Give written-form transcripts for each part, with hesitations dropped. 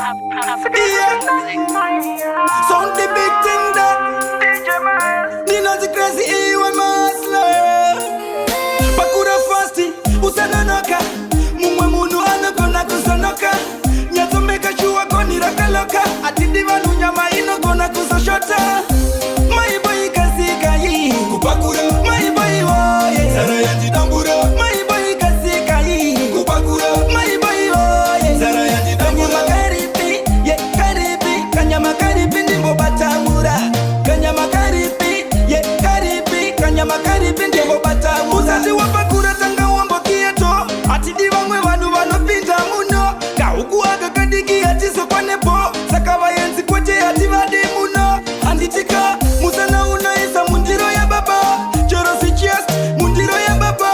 Sound the big thing that Nina the crazy E1 Masler Bakura fasti Usanonoka Mumwe munu anokona kusonoka Nyato meka chua koni rakaloka Atindi vanu nyama ino kona kusoshota My boy kasika yi Kupakura My boy woye Zara yanji tambura My boy kasika yi Kupakura My boy woye Zara yanji tambura Kanyama karipi ndimbo batamura Kanyama karipi, karipi Kanyama karipi ndimbo batamura Uzati wapakura tanga wambo kieto Ati divangwe wanu pinta muno Kaukuaga kadiki ati sokwanepo Sakawa yenzi kweche ati vadi muno Anditika, musana unaisa mundiro ya baba Chorosi chest, mundiro ya baba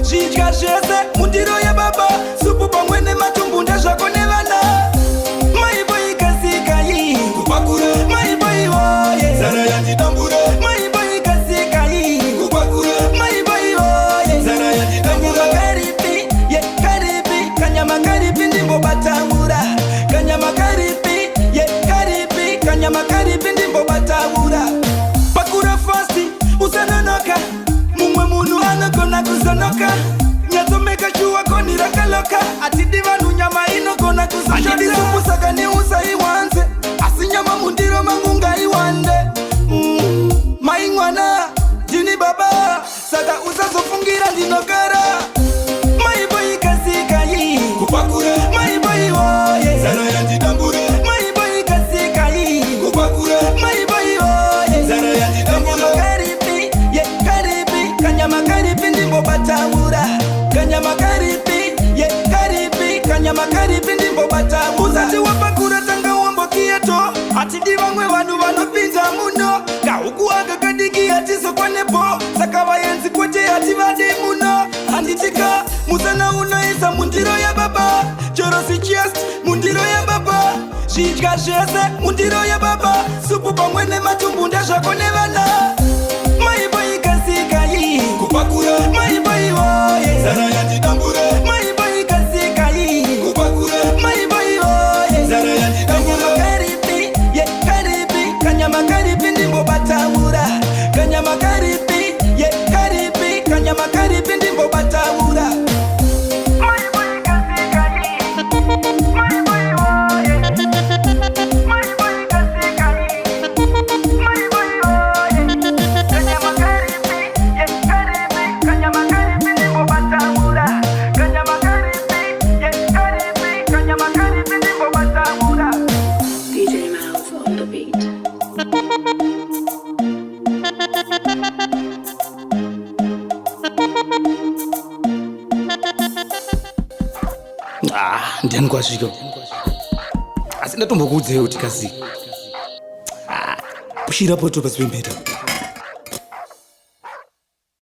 Shijka shese, mundiro ya baba Supu pangwene matumbu ndasha kone vana My boy woye Zara yanji tambura My boy kasika yi Kupakura My boy woye Zara yanji tambura Karipi, karipi Kanyama karipi ndimbo batamura Kanyama karipi, karipi Kanyama karipi ndimbo batamura Pakura fasti, usanonoka Mumwe munu anokona kusonoka Nyato meka chua koni rakaloka Ati divanu nyama ino kona kusonoka Ati disumusaga ni usai wanze Asinyama mundiro mangunga iwande Maingwana, jini baba Saga uzazo fungira ndinokara My boy kasika yi Kupakura My boy woye Zara yanji tambura My boy kasika yi Kupakura My boy woye Zara yanji tambura Karipi, karipi Kanyama karipi ndimbo batamura Kanyama karipi, karipi Kanyama karipi ndimbo batamura Uzati wapakura tanga wambo kieto Ati divangwe wanu pinta muno Kaukuaga kadiki ati sokwanepo Sakawa yenzi kweche ati vadi muno Anditika, musana unaisa mundiro ya baba Chorosi chest, mundiro ya baba Shijka shese, mundiro ya baba Supu pangwene matumbu ndasha kone vana My boy kasika yi Kupakura My boy woye Zara yanji tambura My boy kasika yi Kupakura My boy woye Zara yanji tambura Kanyama karipi ndimbo batamura Kanyama karipi, karipi Kanyama karipi ndimbo batamura My boy kasika yi My boy woye My boy kasika yi My boy woye Kanyama karipi, karipi Kanyama karipi ndimbo batamura Kanyama karipi, karipi Kanyama karipi ndimbo batamura DJ Mouse on the beat. Ndiani kwasvika asi ndatombokuudzeyo kuti kasi pushirapo to pasi pembeta